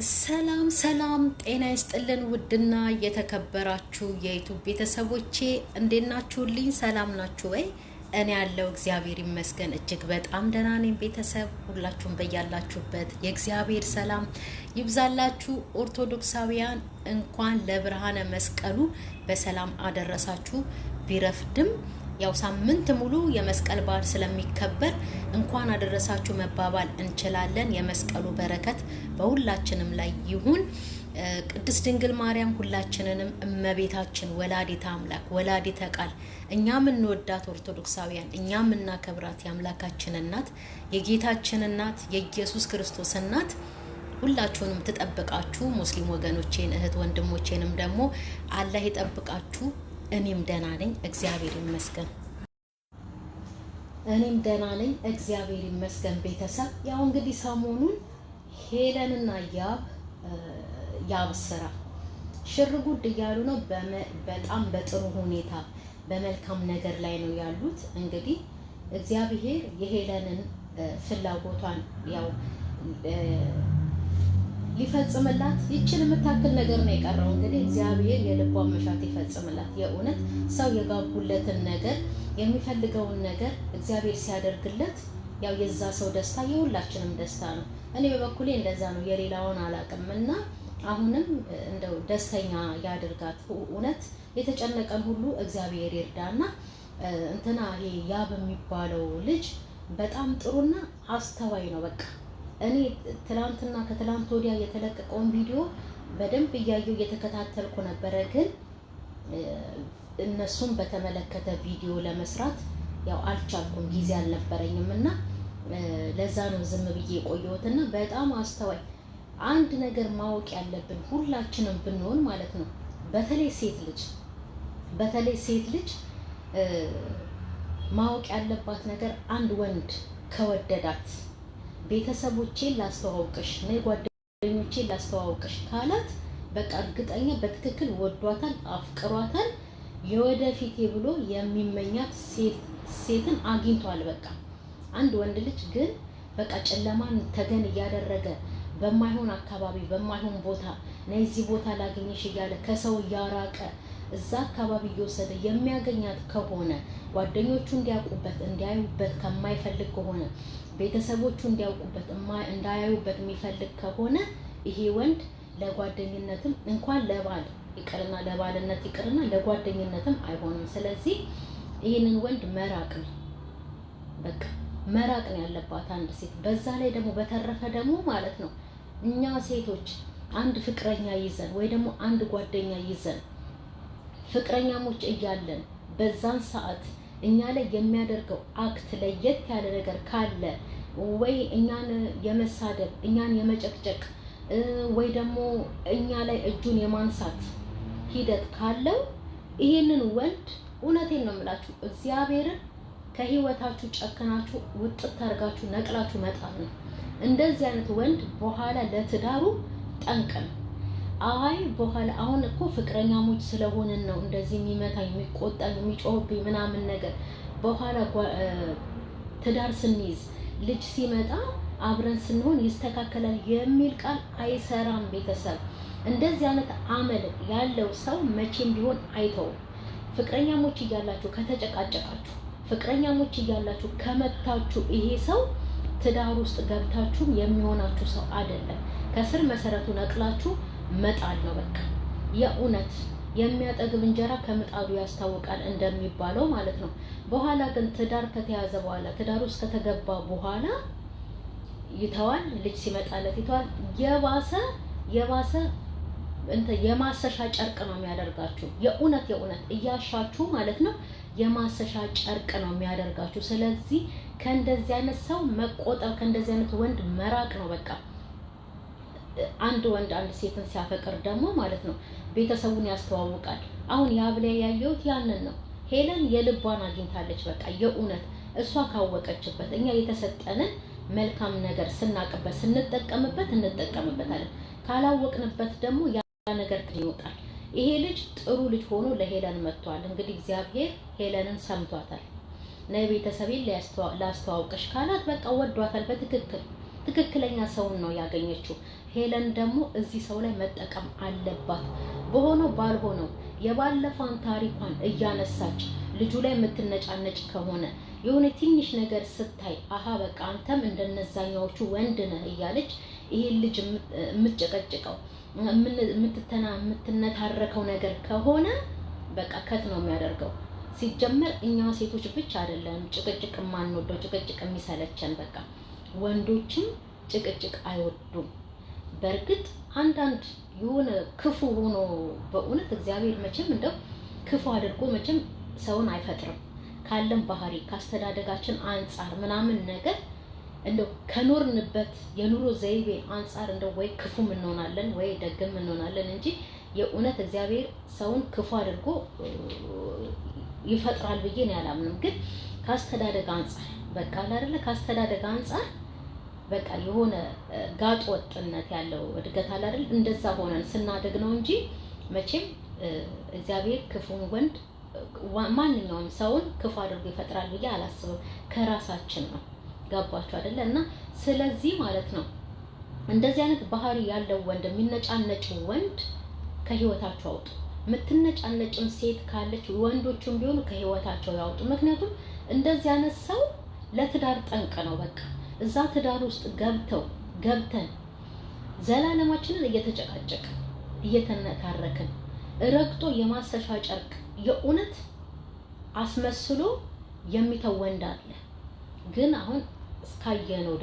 ሰላም ሰላም ጤና ይስጥልን ውድና የተከበራችሁ የዩቲዩብ ቤተሰቦቼ እንዴት ናችሁልኝ? ሰላም ናችሁ ወይ? እኔ ያለው እግዚአብሔር ይመስገን እጅግ በጣም ደህና ነኝ። ቤተሰብ ሁላችሁም በያላችሁበት የእግዚአብሔር ሰላም ይብዛላችሁ። ኦርቶዶክሳውያን እንኳን ለብርሃነ መስቀሉ በሰላም አደረሳችሁ። ቢረፍድም ያው ሳምንት ሙሉ የመስቀል በዓል ስለሚከበር እንኳን አደረሳችሁ መባባል እንችላለን። የመስቀሉ በረከት በሁላችንም ላይ ይሁን። ቅድስት ድንግል ማርያም ሁላችንንም እመቤታችን ወላዲተ አምላክ ወላዲተ ቃል እኛ የምንወዳት ኦርቶዶክሳውያን እኛ የምናከብራት የአምላካችን እናት የጌታችን እናት የኢየሱስ ክርስቶስ እናት ሁላችሁንም ትጠብቃችሁ። ሙስሊም ወገኖቼን እህት ወንድሞቼንም ደግሞ አላህ ይጠብቃችሁ። እኔም ደህና ነኝ እግዚአብሔር ይመስገን። እኔም ደህና ነኝ እግዚአብሔር ይመስገን። ቤተሰብ ያው እንግዲህ ሰሞኑን ሄለንና ያብ ስራ ሽርጉድ እያሉ ነው። በጣም በጥሩ ሁኔታ በመልካም ነገር ላይ ነው ያሉት። እንግዲህ እግዚአብሔር የሄለንን ፍላጎቷን ያው ሊፈጽምላት ይችል የምታክል ነገር ነው የቀረው። እንግዲህ እግዚአብሔር የልቧን መሻት ይፈጽምላት። የእውነት ሰው የጋቡለትን ነገር የሚፈልገውን ነገር እግዚአብሔር ሲያደርግለት ያው የዛ ሰው ደስታ የሁላችንም ደስታ ነው። እኔ በበኩሌ እንደዛ ነው፣ የሌላውን አላውቅም። እና አሁንም እንደው ደስተኛ ያድርጋት። እውነት የተጨነቀን ሁሉ እግዚአብሔር ይርዳና እንትና ይሄ ያብ የሚባለው ልጅ በጣም ጥሩና አስተዋይ ነው። በቃ እኔ ትላንትና ከትላንት ወዲያ የተለቀቀውን ቪዲዮ በደንብ እያየሁ እየተከታተልኩ ነበረ። ግን እነሱን በተመለከተ ቪዲዮ ለመስራት ያው አልቻልኩም፣ ጊዜ አልነበረኝም እና ለዛ ነው ዝም ብዬ የቆየሁትና በጣም አስተዋይ። አንድ ነገር ማወቅ ያለብን ሁላችንም ብንሆን ማለት ነው፣ በተለይ ሴት ልጅ ማወቅ ያለባት ነገር አንድ ወንድ ከወደዳት ቤተሰቦቼን ላስተዋውቅሽ ነይ ጓደኞቼን ላስተዋውቅሽ ካላት በቃ እርግጠኛ በትክክል ወዷታል፣ አፍቅሯታል፣ የወደፊቴ ብሎ የሚመኛት ሴትን አግኝቷል። በቃ አንድ ወንድ ልጅ ግን በቃ ጨለማን ተገን እያደረገ በማይሆን አካባቢ በማይሆን ቦታ ነይ እዚህ ቦታ ላገኘሽ እያለ ከሰው እያራቀ እዛ አካባቢ እየወሰደ የሚያገኛት ከሆነ ጓደኞቹ እንዲያውቁበት እንዲያዩበት ከማይፈልግ ከሆነ ቤተሰቦቹ እንዲያውቁበት እንዳያዩበት የሚፈልግ ከሆነ ይሄ ወንድ ለጓደኝነትም እንኳን ለባል ይቅርና ለባልነት ይቅርና ለጓደኝነትም አይሆንም። ስለዚህ ይህንን ወንድ መራቅ ነው፣ በቃ መራቅ ነው ያለባት አንድ ሴት። በዛ ላይ ደግሞ በተረፈ ደግሞ ማለት ነው እኛ ሴቶች አንድ ፍቅረኛ ይዘን ወይ ደግሞ አንድ ጓደኛ ይዘን ፍቅረኛሞች እያለን በዛን ሰዓት እኛ ላይ የሚያደርገው አክት ለየት ያለ ነገር ካለ ወይ እኛን የመሳደብ እኛን የመጨቅጨቅ ወይ ደግሞ እኛ ላይ እጁን የማንሳት ሂደት ካለው ይሄንን ወንድ እውነቴን ነው የምላችሁ እግዚአብሔርን ከህይወታችሁ ጨክናችሁ ውጥት አድርጋችሁ ነቅላችሁ መጣል ነው። እንደዚህ አይነት ወንድ በኋላ ለትዳሩ ጠንቅ ነው። አይ በኋላ አሁን እኮ ፍቅረኛሞች ስለሆንን ነው እንደዚህ የሚመታኝ የሚቆጣኝ የሚጮህብኝ ምናምን ነገር በኋላ ትዳር ስንይዝ ልጅ ሲመጣ አብረን ስንሆን ይስተካከላል የሚል ቃል አይሰራም። ቤተሰብ እንደዚህ አይነት አመል ያለው ሰው መቼም ቢሆን አይተውም። ፍቅረኛሞች እያላችሁ ከተጨቃጨቃችሁ፣ ፍቅረኛሞች እያላችሁ ከመታችሁ ይሄ ሰው ትዳር ውስጥ ገብታችሁ የሚሆናችሁ ሰው አይደለም። ከስር መሰረቱ ነቅላችሁ መጣል ነው በቃ። የእውነት የሚያጠግብ እንጀራ ከምጣዱ ያስታውቃል እንደሚባለው ማለት ነው። በኋላ ግን ትዳር ከተያዘ በኋላ ትዳር ውስጥ ከተገባ በኋላ ይተዋል፣ ልጅ ሲመጣለት ይተዋል። የባሰ የማሰሻ ጨርቅ ነው የሚያደርጋችሁ። የእውነት እያሻችሁ ማለት ነው የማሰሻ ጨርቅ ነው የሚያደርጋችሁ። ስለዚህ ከእንደዚህ አይነት ሰው መቆጠብ፣ ከእንደዚህ አይነት ወንድ መራቅ ነው በቃ። አንድ ወንድ አንድ ሴትን ሲያፈቅር ደግሞ ማለት ነው ቤተሰቡን ያስተዋውቃል። አሁን ያብ ላይ ያየሁት ያንን ነው። ሄለን የልቧን አግኝታለች በቃ የእውነት እሷ ካወቀችበት እኛ የተሰጠንን መልካም ነገር ስናቅበት ስንጠቀምበት እንጠቀምበታለን። ካላወቅንበት ደግሞ ያ ነገር ይወጣል። ይሄ ልጅ ጥሩ ልጅ ሆኖ ለሄለን መጥቷል። እንግዲህ እግዚአብሔር ሄለንን ሰምቷታል። ነይ ቤተሰቤን ላስተዋውቅሽ ካላት በቃ ወዷታል በትክክል ትክክለኛ ሰውን ነው ያገኘችው። ሄለን ደግሞ እዚህ ሰው ላይ መጠቀም አለባት። በሆነው ባልሆነው የባለፈውን ታሪኳን እያነሳች ልጁ ላይ የምትነጫነጭ ከሆነ የሆነ ትንሽ ነገር ስታይ አሃ በቃ አንተም እንደነዛኛዎቹ ወንድ ነህ እያለች ይሄን ልጅ የምትጨቀጭቀው የምትነታረከው ነገር ከሆነ በቃ ከት ነው የሚያደርገው። ሲጀመር እኛ ሴቶች ብቻ አይደለም ጭቅጭቅ የማንወደው፣ ጭቅጭቅ የሚሰለቸን። በቃ ወንዶችም ጭቅጭቅ አይወዱም። በእርግጥ አንዳንድ የሆነ ክፉ ሆኖ በእውነት እግዚአብሔር መቼም እንደው ክፉ አድርጎ መቼም ሰውን አይፈጥርም። ካለም ባህሪ ካስተዳደጋችን አንጻር ምናምን ነገር እንደው ከኖርንበት የኑሮ ዘይቤ አንጻር እንደው ወይ ክፉም እንሆናለን ወይ ደግም እንሆናለን እንጂ የእውነት እግዚአብሔር ሰውን ክፉ አድርጎ ይፈጥራል ብዬ ነው ያላምንም። ግን ካስተዳደግ አንጻር በቃ አይደለ ካስተዳደግ አንጻር በቃ የሆነ ጋጥ ወጥነት ያለው እድገት አለ አይደል? እንደዛ ሆነን ስናደግ ነው እንጂ መቼም እግዚአብሔር ክፉን ወንድ ማንኛውም ሰውን ክፉ አድርጎ ይፈጥራል ብዬ አላስብም። ከራሳችን ነው። ገባችሁ አይደለ? እና ስለዚህ ማለት ነው እንደዚህ አይነት ባህሪ ያለው ወንድ የሚነጫነጭ ወንድ ከህይወታቸው አውጡ። የምትነጫነጭም ሴት ካለች ወንዶቹም ቢሆኑ ከህይወታቸው ያውጡ። ምክንያቱም እንደዚህ አይነት ሰው ለትዳር ጠንቅ ነው። በቃ እዛ ትዳር ውስጥ ገብተን ዘላለማችንን እየተጨቃጨቅን እየተነታረክን ረግጦ የማሰሻ ጨርቅ የእውነት አስመስሎ የሚተው ወንድ አለ። ግን አሁን እስካየነው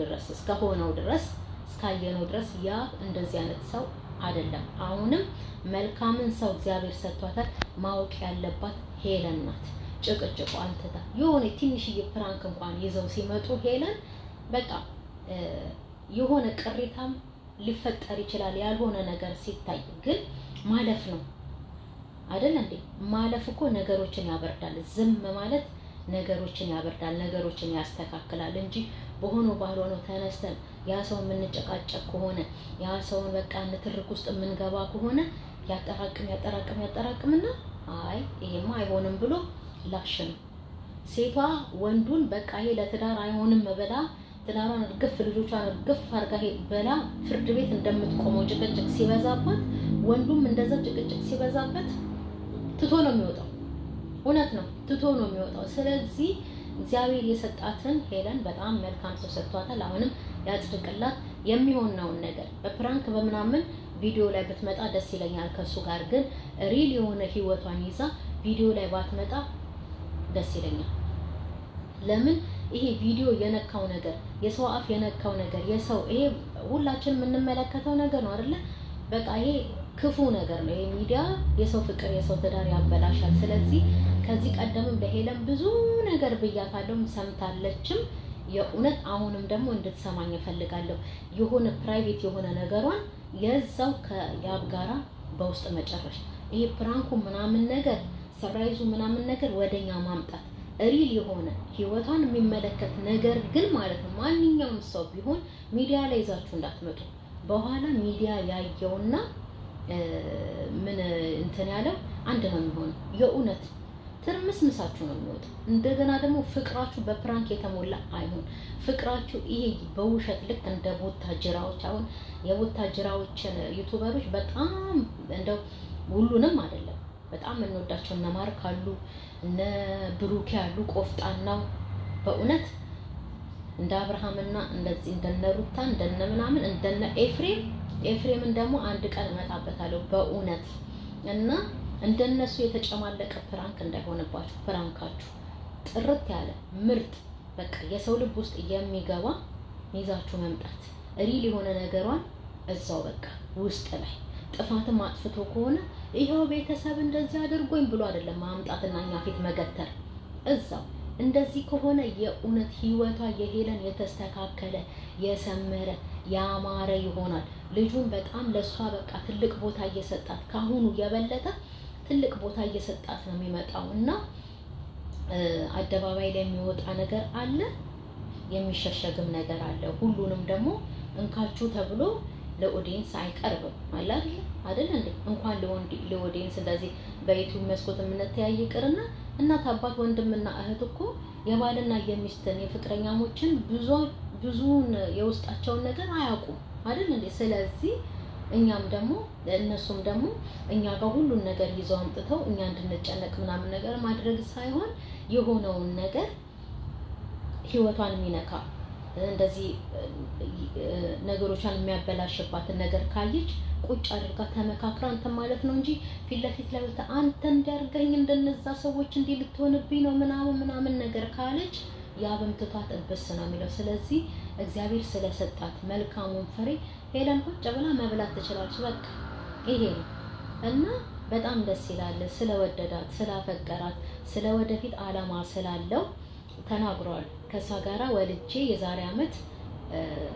ድረስ ያ እንደዚህ አይነት ሰው አይደለም። አሁንም መልካምን ሰው እግዚአብሔር ሰጥቷታል። ማወቅ ያለባት ሄለን ናት። ጭቅጭቁ አንተታ የሆነ ትንሽዬ ፕራንክ እንኳን ይዘው ሲመጡ ሄለን በቃ የሆነ ቅሬታም ሊፈጠር ይችላል። ያልሆነ ነገር ሲታይ ግን ማለፍ ነው አይደል እንዴ? ማለፍ እኮ ነገሮችን ያበርዳል። ዝም ማለት ነገሮችን ያበርዳል፣ ነገሮችን ያስተካክላል እንጂ በሆነው ባልሆነው ተነስተን ያ ሰው የምንጨቃጨቅ ከሆነ ያ ሰውን በቃ ንትርክ ውስጥ የምንገባ ከሆነ ያጠራቅምና አይ ይሄማ አይሆንም ብሎ ላሽ ነው። ሴቷ ወንዱን በቃ ይሄ ለትዳር አይሆንም ብላ ትዳሯን እርግፍ ልጆቿን እርግፍ አድርጋ በላ ፍርድ ቤት እንደምትቆመው ጭቅጭቅ ሲበዛባት ወንዱም እንደዛ ጭቅጭቅ ሲበዛበት ትቶ ነው የሚወጣው። እውነት ነው፣ ትቶ ነው የሚወጣው። ስለዚህ እግዚአብሔር የሰጣትን ሄለን በጣም መልካም ሰው ሰጥቷታል። አሁንም ያጽድቅላት። የሚሆነውን ነገር በፕራንክ በምናምን ቪዲዮ ላይ ብትመጣ ደስ ይለኛል ከሱ ጋር። ግን ሪል የሆነ ህይወቷን ይዛ ቪዲዮ ላይ ባትመጣ ደስ ይለኛል። ለምን ይሄ ቪዲዮ የነካው ነገር የሰው አፍ የነካው ነገር የሰው ይሄ ሁላችን የምንመለከተው ነገር ነው አይደለ? በቃ ይሄ ክፉ ነገር ነው። ይሄ ሚዲያ የሰው ፍቅር የሰው ትዳር ያበላሻል። ስለዚህ ከዚህ ቀደምም ለሄለን ብዙ ነገር ብያታለሁ፣ ሰምታለችም። የእውነት አሁንም ደግሞ እንድትሰማኝ እፈልጋለሁ። የሆነ ፕራይቬት የሆነ ነገሯን የዛው ከያብ ጋራ በውስጥ መጨረሽ ይሄ ፕራንኩ ምናምን ነገር ሰርፕራይዙ ምናምን ነገር ወደኛ ማምጣት ሪል የሆነ ህይወቷን የሚመለከት ነገር ግን ማለት ነው። ማንኛውም ሰው ቢሆን ሚዲያ ላይ ይዛችሁ እንዳትመጡ። በኋላ ሚዲያ ያየውና ምን እንትን ያለው አንድ ነው የሚሆነው። የእውነት ትርምስምሳችሁ ነው የሚወጣው። እንደገና ደግሞ ፍቅራችሁ በፕራንክ የተሞላ አይሆን። ፍቅራችሁ ይሄ በውሸት ልክ እንደ ቦታጅራዎች፣ አሁን የቦታጅራዎችን ዩቲዩበሮች በጣም እንደው ሁሉንም አይደለም በጣም እንወዳቸው እነ ማርክ አሉ፣ እነ ብሩክ ያሉ ቆፍጣናው በእውነት እንደ አብርሃምና እንደዚህ እንደነ ሩታ እንደነ ምናምን እንደነ ኤፍሬምን ደግሞ አንድ ቀን እመጣበታለሁ በእውነት። እና እንደነሱ የተጨማለቀ ፕራንክ እንዳይሆንባችሁ፣ ፕራንካችሁ ጥርት ያለ ምርጥ በቃ የሰው ልብ ውስጥ የሚገባ ይዛችሁ መምጣት። ሪል የሆነ ነገሯን እዛው በቃ ውስጥ ላይ ጥፋትም አጥፍቶ ከሆነ ይሄው ቤተሰብ እንደዚህ አድርጎኝ ብሎ አይደለም ማምጣትና እኛ ፊት መገተር። እዛው እንደዚህ ከሆነ የእውነት ህይወቷ የሄለን የተስተካከለ የሰመረ ያማረ ይሆናል። ልጁን በጣም ለሷ በቃ ትልቅ ቦታ እየሰጣት ካሁኑ የበለጠ ትልቅ ቦታ እየሰጣት ነው የሚመጣው። እና አደባባይ ላይ የሚወጣ ነገር አለ፣ የሚሸሸግም ነገር አለ። ሁሉንም ደግሞ እንካችሁ ተብሎ ለኦዲየንስ አይቀርብም አይደል እንዴ? እንኳን ለኦዲየንስ እንደዚህ በዩቲዩብ መስኮት የምንተያይ ይቅርና እናት አባት ወንድምና እህት እኮ የባልና የሚስትን የፍቅረኛሞችን ብዙውን የውስጣቸውን ነገር አያውቁም አይደል እንዴ? ስለዚህ እኛም ደግሞ እነሱም ደግሞ እኛ ጋር ሁሉን ነገር ይዘው አምጥተው እኛ እንድንጨነቅ ምናምን ነገር ማድረግ ሳይሆን የሆነውን ነገር ህይወቷን የሚነካ እንደዚህ ነገሮቿን የሚያበላሽባትን ነገር ካየች ቁጭ አድርጋ ተመካክራ እንትን ማለት ነው እንጂ ፊት ለፊት ላይ አንተ እንዲያርገኝ እንደነዛ ሰዎች እንዲህ ልትሆንብኝ ነው ምናምን ነገር ካለች ያብም ትቷት እብስ ነው የሚለው። ስለዚህ እግዚአብሔር ስለሰጣት መልካሙን ፍሬ ሄለን ቁጭ ብላ መብላት ትችላለች። በቃ ይሄ ነው እና በጣም ደስ ይላል። ስለወደዳት ስላፈቀራት ስለወደፊት አላማ ስላለው ተናግሯል። ከሷ ጋራ ወልጄ የዛሬ አመት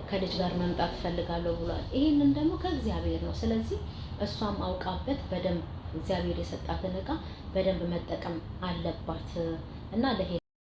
ከልጅ ጋር መምጣት ፈልጋለሁ ብሏል። ይሄንን ደግሞ ከእግዚአብሔር ነው። ስለዚህ እሷም አውቃበት በደንብ እግዚአብሔር የሰጣትን ዕቃ በደንብ መጠቀም አለባት እና